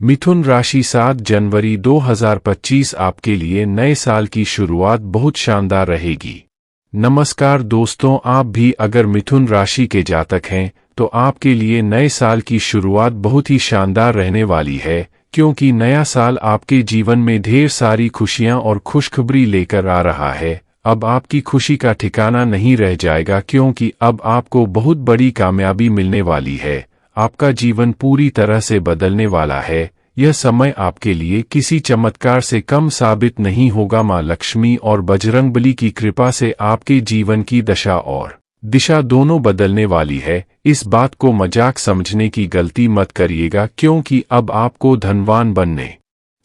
मिथुन राशि 7 जनवरी 2025 आपके लिए नए साल की शुरुआत बहुत शानदार रहेगी। नमस्कार दोस्तों, आप भी अगर मिथुन राशि के जातक हैं तो आपके लिए नए साल की शुरुआत बहुत ही शानदार रहने वाली है, क्योंकि नया साल आपके जीवन में ढेर सारी खुशियां और खुशखबरी लेकर आ रहा है। अब आपकी खुशी का ठिकाना नहीं रह जाएगा, क्योंकि अब आपको बहुत बड़ी कामयाबी मिलने वाली है। आपका जीवन पूरी तरह से बदलने वाला है। यह समय आपके लिए किसी चमत्कार से कम साबित नहीं होगा। मां लक्ष्मी और बजरंगबली की कृपा से आपके जीवन की दशा और दिशा दोनों बदलने वाली है। इस बात को मजाक समझने की गलती मत करिएगा, क्योंकि अब आपको धनवान बनने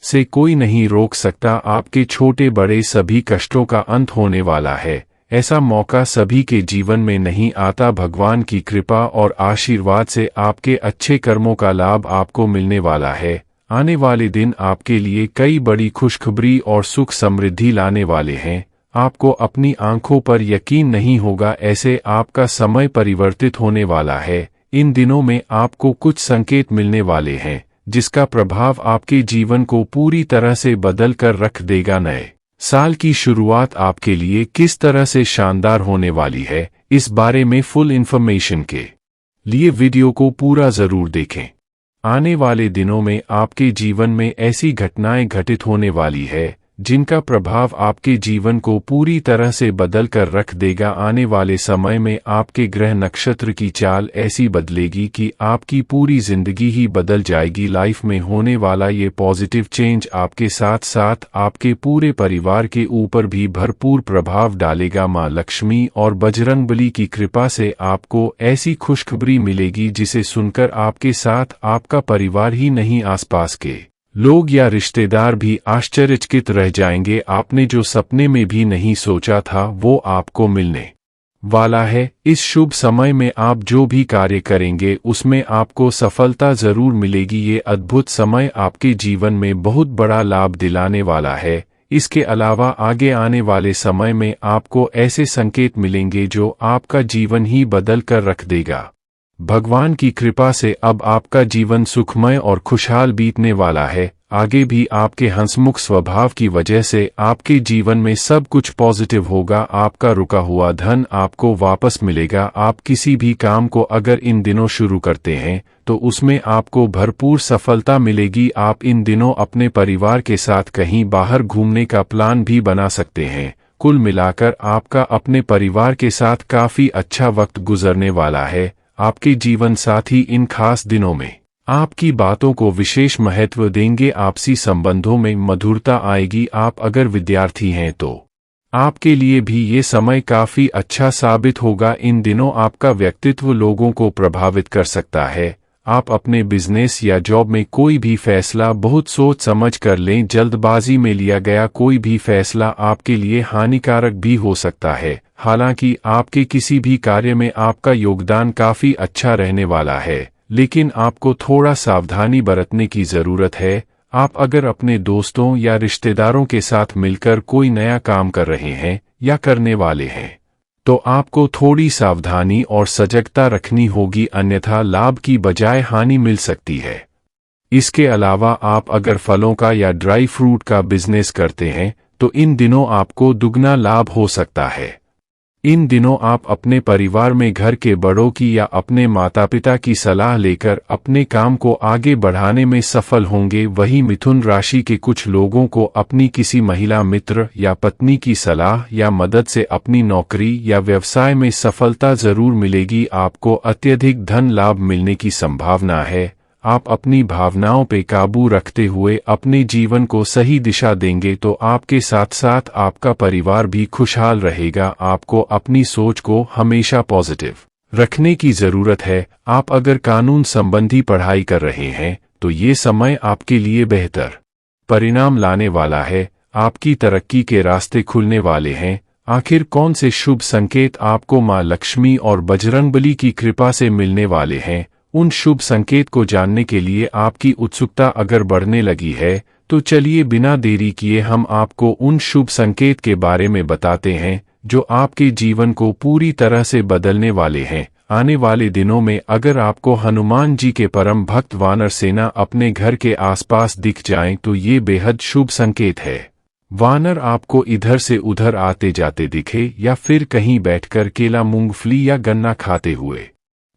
से कोई नहीं रोक सकता। आपके छोटे बड़े सभी कष्टों का अंत होने वाला है। ऐसा मौका सभी के जीवन में नहीं आता। भगवान की कृपा और आशीर्वाद से आपके अच्छे कर्मों का लाभ आपको मिलने वाला है। आने वाले दिन आपके लिए कई बड़ी खुशखबरी और सुख समृद्धि लाने वाले हैं। आपको अपनी आंखों पर यकीन नहीं होगा, ऐसे आपका समय परिवर्तित होने वाला है। इन दिनों में आपको कुछ संकेत मिलने वाले हैं, जिसका प्रभाव आपके जीवन को पूरी तरह से बदल कर रख देगा। नए साल की शुरुआत आपके लिए किस तरह से शानदार होने वाली है, इस बारे में फुल इन्फॉर्मेशन के लिए वीडियो को पूरा जरूर देखें। आने वाले दिनों में आपके जीवन में ऐसी घटनाएं घटित होने वाली है, जिनका प्रभाव आपके जीवन को पूरी तरह से बदल कर रख देगा। आने वाले समय में आपके ग्रह नक्षत्र की चाल ऐसी बदलेगी कि आपकी पूरी जिंदगी ही बदल जाएगी। लाइफ में होने वाला ये पॉजिटिव चेंज आपके साथ साथ आपके पूरे परिवार के ऊपर भी भरपूर प्रभाव डालेगा। मां लक्ष्मी और बजरंगबली की कृपा से आपको ऐसी खुशखबरी मिलेगी, जिसे सुनकर आपके साथ आपका परिवार ही नहीं, आसपास के लोग या रिश्तेदार भी आश्चर्यचकित रह जाएंगे। आपने जो सपने में भी नहीं सोचा था, वो आपको मिलने वाला है। इस शुभ समय में आप जो भी कार्य करेंगे, उसमें आपको सफलता जरूर मिलेगी। ये अद्भुत समय आपके जीवन में बहुत बड़ा लाभ दिलाने वाला है। इसके अलावा आगे आने वाले समय में आपको ऐसे संकेत मिलेंगे जो आपका जीवन ही बदल कर रख देगा। भगवान की कृपा से अब आपका जीवन सुखमय और खुशहाल बीतने वाला है। आगे भी आपके हंसमुख स्वभाव की वजह से आपके जीवन में सब कुछ पॉजिटिव होगा। आपका रुका हुआ धन आपको वापस मिलेगा। आप किसी भी काम को अगर इन दिनों शुरू करते हैं तो उसमें आपको भरपूर सफलता मिलेगी। आप इन दिनों अपने परिवार के साथ कहीं बाहर घूमने का प्लान भी बना सकते हैं। कुल मिलाकर आपका अपने परिवार के साथ काफी अच्छा वक्त गुजरने वाला है। आपके जीवन साथी इन खास दिनों में आपकी बातों को विशेष महत्व देंगे। आपसी संबंधों में मधुरता आएगी। आप अगर विद्यार्थी हैं तो आपके लिए भी ये समय काफी अच्छा साबित होगा। इन दिनों आपका व्यक्तित्व लोगों को प्रभावित कर सकता है। आप अपने बिजनेस या जॉब में कोई भी फैसला बहुत सोच समझ कर लें। जल्दबाजी में लिया गया कोई भी फैसला आपके लिए हानिकारक भी हो सकता है। हालांकि आपके किसी भी कार्य में आपका योगदान काफी अच्छा रहने वाला है, लेकिन आपको थोड़ा सावधानी बरतने की जरूरत है। आप अगर अपने दोस्तों या रिश्तेदारों के साथ मिलकर कोई नया काम कर रहे हैं या करने वाले हैं, तो आपको थोड़ी सावधानी और सजगता रखनी होगी, अन्यथा लाभ की बजाय हानि मिल सकती है। इसके अलावा आप अगर फलों का या ड्राई फ्रूट का बिजनेस करते हैं तो इन दिनों आपको दुगना लाभ हो सकता है। इन दिनों आप अपने परिवार में घर के बड़ों की या अपने माता पिता की सलाह लेकर अपने काम को आगे बढ़ाने में सफल होंगे। वहीं मिथुन राशि के कुछ लोगों को अपनी किसी महिला मित्र या पत्नी की सलाह या मदद से अपनी नौकरी या व्यवसाय में सफलता जरूर मिलेगी। आपको अत्यधिक धन लाभ मिलने की संभावना है। आप अपनी भावनाओं पे काबू रखते हुए अपने जीवन को सही दिशा देंगे तो आपके साथ साथ आपका परिवार भी खुशहाल रहेगा। आपको अपनी सोच को हमेशा पॉजिटिव रखने की जरूरत है। आप अगर कानून संबंधी पढ़ाई कर रहे हैं तो ये समय आपके लिए बेहतर परिणाम लाने वाला है। आपकी तरक्की के रास्ते खुलने वाले हैं। आखिर कौन से शुभ संकेत आपको मां लक्ष्मी और बजरंगबली की कृपा से मिलने वाले हैं? उन शुभ संकेत को जानने के लिए आपकी उत्सुकता अगर बढ़ने लगी है तो चलिए बिना देरी किए हम आपको उन शुभ संकेत के बारे में बताते हैं जो आपके जीवन को पूरी तरह से बदलने वाले हैं। आने वाले दिनों में अगर आपको हनुमान जी के परम भक्त वानर सेना अपने घर के आसपास दिख जाएं तो ये बेहद शुभ संकेत है। वानर आपको इधर से उधर आते जाते दिखे या फिर कहीं बैठकर केला, मूंगफली या गन्ना खाते हुए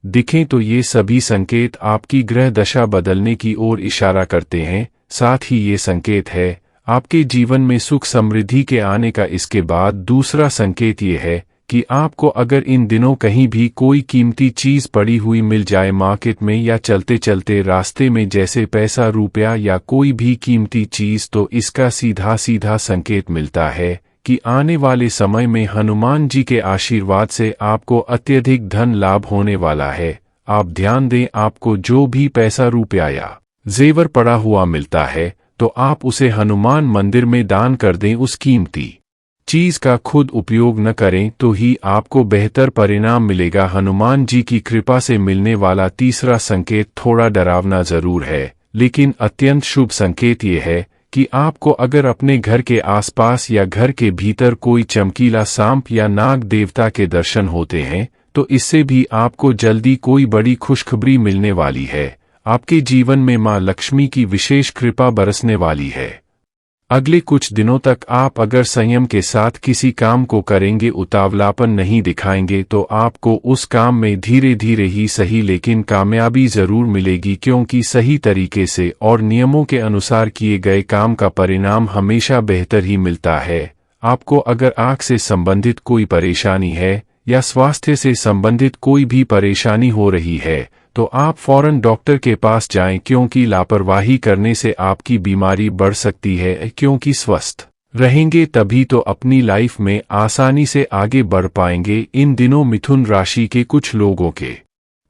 दिखें तो ये सभी संकेत आपकी ग्रह दशा बदलने की ओर इशारा करते हैं। साथ ही ये संकेत है आपके जीवन में सुख समृद्धि के आने का। इसके बाद दूसरा संकेत ये है कि आपको अगर इन दिनों कहीं भी कोई कीमती चीज पड़ी हुई मिल जाए मार्केट में या चलते चलते रास्ते में, जैसे पैसा, रुपया या कोई भी कीमती चीज, तो इसका सीधा सीधा संकेत मिलता है कि आने वाले समय में हनुमान जी के आशीर्वाद से आपको अत्यधिक धन लाभ होने वाला है। आप ध्यान दें, आपको जो भी पैसा, रुपया या जेवर पड़ा हुआ मिलता है तो आप उसे हनुमान मंदिर में दान कर दें। उस कीमती चीज का खुद उपयोग न करें तो ही आपको बेहतर परिणाम मिलेगा। हनुमान जी की कृपा से मिलने वाला तीसरा संकेत थोड़ा डरावना जरूर है, लेकिन अत्यंत शुभ संकेत ये है कि आपको अगर अपने घर के आसपास या घर के भीतर कोई चमकीला सांप या नाग देवता के दर्शन होते हैं तो इससे भी आपको जल्दी कोई बड़ी खुशखबरी मिलने वाली है। आपके जीवन में मां लक्ष्मी की विशेष कृपा बरसने वाली है। अगले कुछ दिनों तक आप अगर संयम के साथ किसी काम को करेंगे, उतावलापन नहीं दिखाएंगे, तो आपको उस काम में धीरे धीरे ही सही लेकिन कामयाबी जरूर मिलेगी, क्योंकि सही तरीके से और नियमों के अनुसार किए गए काम का परिणाम हमेशा बेहतर ही मिलता है। आपको अगर आंख से संबंधित कोई परेशानी है या स्वास्थ्य से संबंधित कोई भी परेशानी हो रही है तो आप फौरन डॉक्टर के पास जाएं, क्योंकि लापरवाही करने से आपकी बीमारी बढ़ सकती है। क्योंकि स्वस्थ रहेंगे तभी तो अपनी लाइफ में आसानी से आगे बढ़ पाएंगे। इन दिनों मिथुन राशि के कुछ लोगों के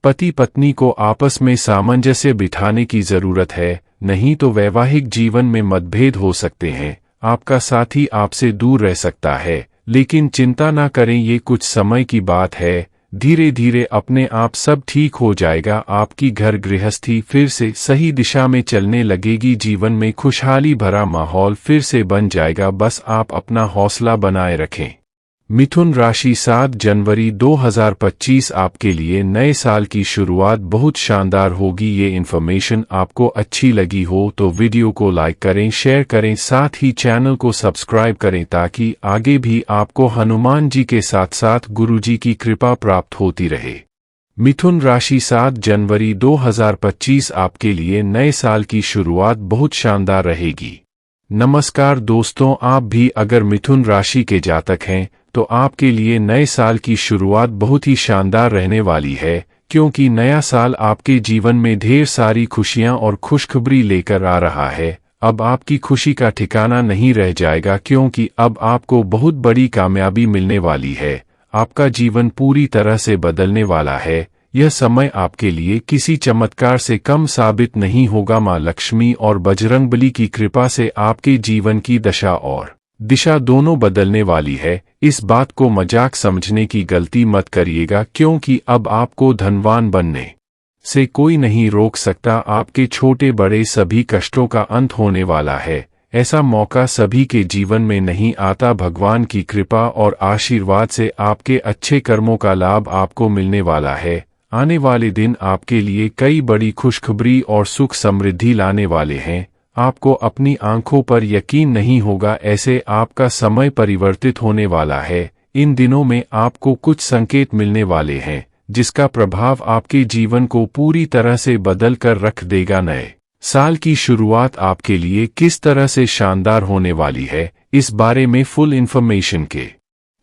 पति पत्नी को आपस में सामंजस्य बिठाने की जरूरत है, नहीं तो वैवाहिक जीवन में मतभेद हो सकते हैं। आपका साथी आपसे दूर रह सकता है, लेकिन चिंता ना करें, ये कुछ समय की बात है। धीरे धीरे अपने आप सब ठीक हो जाएगा। आपकी घर गृहस्थी फिर से सही दिशा में चलने लगेगी। जीवन में खुशहाली भरा माहौल फिर से बन जाएगा। बस आप अपना हौसला बनाए रखें। मिथुन राशि 7 जनवरी 2025 आपके लिए नए साल की शुरुआत बहुत शानदार होगी। ये इन्फॉर्मेशन आपको अच्छी लगी हो तो वीडियो को लाइक करें, शेयर करें, साथ ही चैनल को सब्सक्राइब करें ताकि आगे भी आपको हनुमान जी के साथ साथ गुरु जी की कृपा प्राप्त होती रहे। मिथुन राशि 7 जनवरी 2025 आपके लिए नए साल की शुरुआत बहुत शानदार रहेगी। नमस्कार दोस्तों, आप भी अगर मिथुन राशि के जातक हैं तो आपके लिए नए साल की शुरुआत बहुत ही शानदार रहने वाली है, क्योंकि नया साल आपके जीवन में ढेर सारी खुशियां और खुशखबरी लेकर आ रहा है। अब आपकी खुशी का ठिकाना नहीं रह जाएगा, क्योंकि अब आपको बहुत बड़ी कामयाबी मिलने वाली है। आपका जीवन पूरी तरह से बदलने वाला है। यह समय आपके लिए किसी चमत्कार से कम साबित नहीं होगा। मां लक्ष्मी और बजरंगबली की कृपा से आपके जीवन की दशा और दिशा दोनों बदलने वाली है। इस बात को मजाक समझने की गलती मत करिएगा, क्योंकि अब आपको धनवान बनने से कोई नहीं रोक सकता। आपके छोटे बड़े सभी कष्टों का अंत होने वाला है। ऐसा मौका सभी के जीवन में नहीं आता। भगवान की कृपा और आशीर्वाद से आपके अच्छे कर्मों का लाभ आपको मिलने वाला है। आने वाले दिन आपके लिए कई बड़ी खुशखबरी और सुख समृद्धि लाने वाले हैं। आपको अपनी आंखों पर यकीन नहीं होगा, ऐसे आपका समय परिवर्तित होने वाला है। इन दिनों में आपको कुछ संकेत मिलने वाले हैं जिसका प्रभाव आपके जीवन को पूरी तरह से बदल कर रख देगा। नए साल की शुरुआत आपके लिए किस तरह से शानदार होने वाली है, इस बारे में फुल इन्फॉर्मेशन के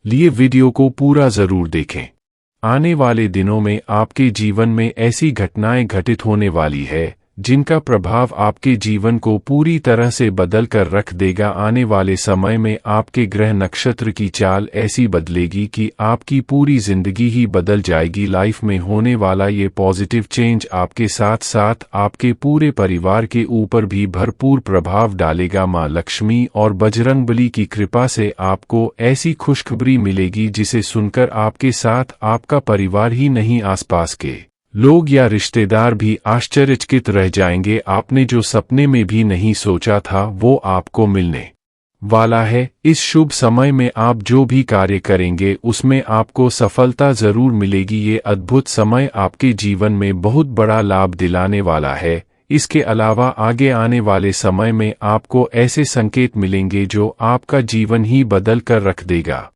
लिए वीडियो को पूरा जरूर देखें। आने वाले दिनों में आपके जीवन में ऐसी घटनाएं घटित होने वाली है जिनका प्रभाव आपके जीवन को पूरी तरह से बदल कर रख देगा। आने वाले समय में आपके ग्रह नक्षत्र की चाल ऐसी बदलेगी कि आपकी पूरी जिंदगी ही बदल जाएगी। लाइफ में होने वाला ये पॉजिटिव चेंज आपके साथ साथ आपके पूरे परिवार के ऊपर भी भरपूर प्रभाव डालेगा। मां लक्ष्मी और बजरंगबली की कृपा से आपको ऐसी खुशखबरी मिलेगी जिसे सुनकर आपके साथ आपका परिवार ही नहीं, आसपास के लोग या रिश्तेदार भी आश्चर्यचकित रह जाएंगे। आपने जो सपने में भी नहीं सोचा था वो आपको मिलने वाला है। इस शुभ समय में आप जो भी कार्य करेंगे उसमें आपको सफलता जरूर मिलेगी। ये अद्भुत समय आपके जीवन में बहुत बड़ा लाभ दिलाने वाला है। इसके अलावा आगे आने वाले समय में आपको ऐसे संकेत मिलेंगे जो आपका जीवन ही बदल कर रख देगा।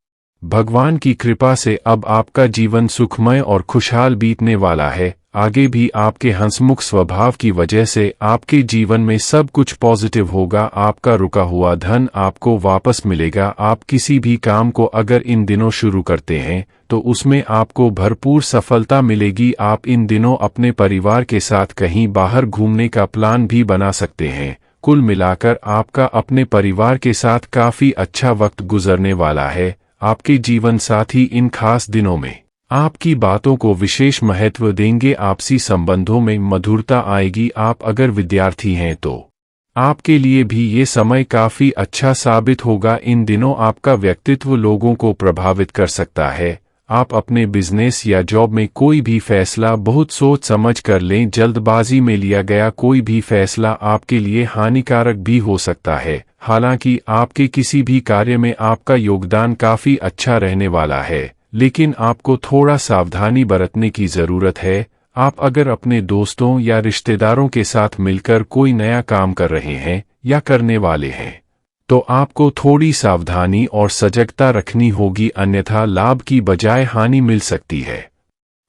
भगवान की कृपा से अब आपका जीवन सुखमय और खुशहाल बीतने वाला है। आगे भी आपके हंसमुख स्वभाव की वजह से आपके जीवन में सब कुछ पॉजिटिव होगा। आपका रुका हुआ धन आपको वापस मिलेगा। आप किसी भी काम को अगर इन दिनों शुरू करते हैं तो उसमें आपको भरपूर सफलता मिलेगी। आप इन दिनों अपने परिवार के साथ कहीं बाहर घूमने का प्लान भी बना सकते हैं। कुल मिलाकर आपका अपने परिवार के साथ काफी अच्छा वक्त गुजरने वाला है। आपके जीवन साथी इन खास दिनों में आपकी बातों को विशेष महत्व देंगे। आपसी संबंधों में मधुरता आएगी। आप अगर विद्यार्थी हैं तो आपके लिए भी ये समय काफी अच्छा साबित होगा। इन दिनों आपका व्यक्तित्व लोगों को प्रभावित कर सकता है। आप अपने बिजनेस या जॉब में कोई भी फैसला बहुत सोच समझ कर लें। जल्दबाजी में लिया गया कोई भी फैसला आपके लिए हानिकारक भी हो सकता है। हालांकि आपके किसी भी कार्य में आपका योगदान काफी अच्छा रहने वाला है, लेकिन आपको थोड़ा सावधानी बरतने की जरूरत है। आप अगर अपने दोस्तों या रिश्तेदारों के साथ मिलकर कोई नया काम कर रहे हैं या करने वाले हैं तो आपको थोड़ी सावधानी और सजगता रखनी होगी, अन्यथा लाभ की बजाय हानि मिल सकती है।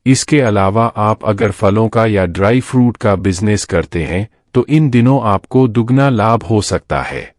इसके अलावा आप अगर फलों का या ड्राई फ्रूट का बिजनेस करते हैं तो इन दिनों आपको दुगना लाभ हो सकता है।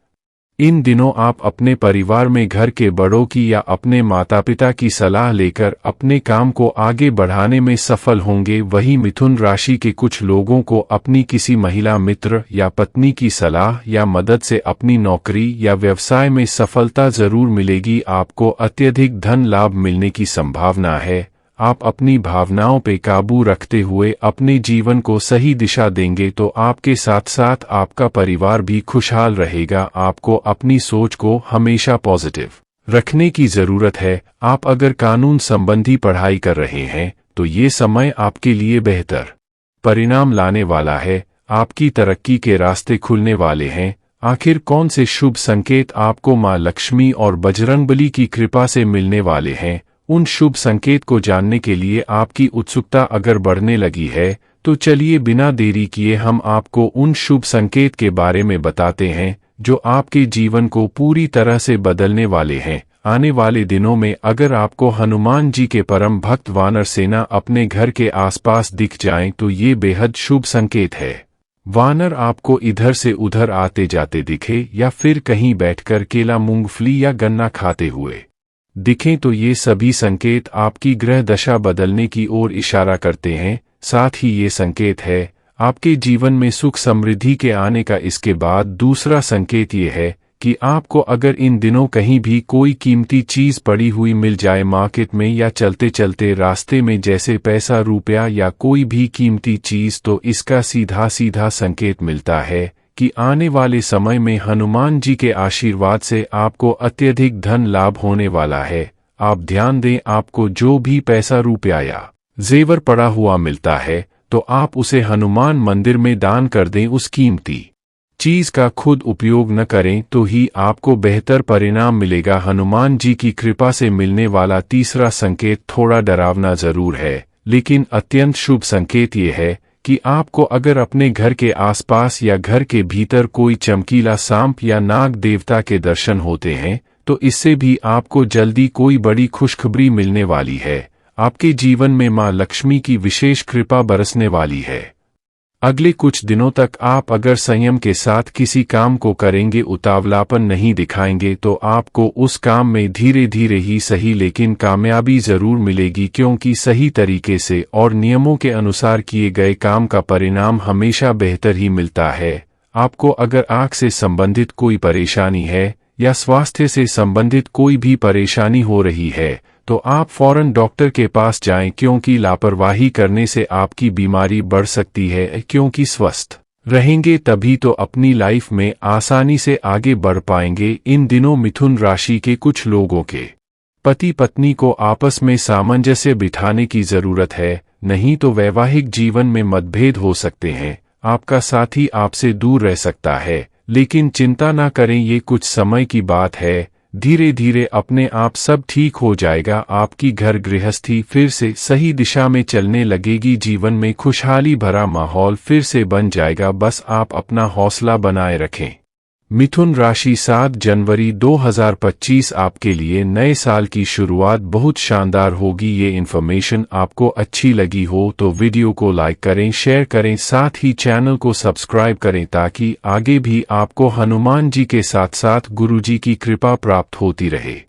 इन दिनों आप अपने परिवार में घर के बड़ों की या अपने माता पिता की सलाह लेकर अपने काम को आगे बढ़ाने में सफल होंगे। वहीं मिथुन राशि के कुछ लोगों को अपनी किसी महिला मित्र या पत्नी की सलाह या मदद से अपनी नौकरी या व्यवसाय में सफलता जरूर मिलेगी। आपको अत्यधिक धन लाभ मिलने की संभावना है। आप अपनी भावनाओं पे काबू रखते हुए अपने जीवन को सही दिशा देंगे तो आपके साथ साथ आपका परिवार भी खुशहाल रहेगा। आपको अपनी सोच को हमेशा पॉजिटिव रखने की जरूरत है। आप अगर कानून संबंधी पढ़ाई कर रहे हैं तो ये समय आपके लिए बेहतर परिणाम लाने वाला है। आपकी तरक्की के रास्ते खुलने वाले हैं। आखिर कौन से शुभ संकेत आपको मां लक्ष्मी और बजरंगबली की कृपा से मिलने वाले हैं? उन शुभ संकेत को जानने के लिए आपकी उत्सुकता अगर बढ़ने लगी है तो चलिए बिना देरी किए हम आपको उन शुभ संकेत के बारे में बताते हैं जो आपके जीवन को पूरी तरह से बदलने वाले हैं। आने वाले दिनों में अगर आपको हनुमान जी के परम भक्त वानर सेना अपने घर के आसपास दिख जाएं तो ये बेहद शुभ संकेत है। वानर आपको इधर से उधर आते जाते दिखे या फिर कहीं बैठकर केला, मूंगफली या गन्ना खाते हुए दिखें तो ये सभी संकेत आपकी ग्रह दशा बदलने की ओर इशारा करते हैं। साथ ही ये संकेत है आपके जीवन में सुख समृद्धि के आने का। इसके बाद दूसरा संकेत ये है कि आपको अगर इन दिनों कहीं भी कोई कीमती चीज पड़ी हुई मिल जाए मार्केट में या चलते चलते रास्ते में, जैसे पैसा, रुपया या कोई भी कीमती चीज, तो इसका सीधा सीधा संकेत मिलता है कि आने वाले समय में हनुमान जी के आशीर्वाद से आपको अत्यधिक धन लाभ होने वाला है। आप ध्यान दें, आपको जो भी पैसा, रुपया या जेवर पड़ा हुआ मिलता है तो आप उसे हनुमान मंदिर में दान कर दें। उस कीमती चीज का खुद उपयोग न करें तो ही आपको बेहतर परिणाम मिलेगा। हनुमान जी की कृपा से मिलने वाला तीसरा संकेत थोड़ा डरावना जरूर है, लेकिन अत्यंत शुभ संकेत ये है कि आपको अगर अपने घर के आसपास या घर के भीतर कोई चमकीला सांप या नाग देवता के दर्शन होते हैं तो इससे भी आपको जल्दी कोई बड़ी खुशखबरी मिलने वाली है। आपके जीवन में मां लक्ष्मी की विशेष कृपा बरसने वाली है। अगले कुछ दिनों तक आप अगर संयम के साथ किसी काम को करेंगे, उतावलापन नहीं दिखाएंगे, तो आपको उस काम में धीरे धीरे ही सही लेकिन कामयाबी जरूर मिलेगी, क्योंकि सही तरीके से और नियमों के अनुसार किए गए काम का परिणाम हमेशा बेहतर ही मिलता है। आपको अगर आंख से संबंधित कोई परेशानी है या स्वास्थ्य से संबंधित कोई भी परेशानी हो रही है तो आप फौरन डॉक्टर के पास जाएं, क्योंकि लापरवाही करने से आपकी बीमारी बढ़ सकती है। क्योंकि स्वस्थ रहेंगे तभी तो अपनी लाइफ में आसानी से आगे बढ़ पाएंगे। इन दिनों मिथुन राशि के कुछ लोगों के पति पत्नी को आपस में सामंजस्य बिठाने की जरूरत है, नहीं तो वैवाहिक जीवन में मतभेद हो सकते हैं। आपका साथी आपसे दूर रह सकता है, लेकिन चिंता ना करें, ये कुछ समय की बात है। धीरे धीरे अपने आप सब ठीक हो जाएगा। आपकी घर गृहस्थी फिर से सही दिशा में चलने लगेगी। जीवन में खुशहाली भरा माहौल फिर से बन जाएगा। बस आप अपना हौसला बनाए रखें। मिथुन राशि 7 जनवरी 2025 आपके लिए नए साल की शुरुआत बहुत शानदार होगी। ये इन्फॉर्मेशन आपको अच्छी लगी हो तो वीडियो को लाइक करें, शेयर करें, साथ ही चैनल को सब्सक्राइब करें ताकि आगे भी आपको हनुमान जी के साथ साथ गुरु जी की कृपा प्राप्त होती रहे।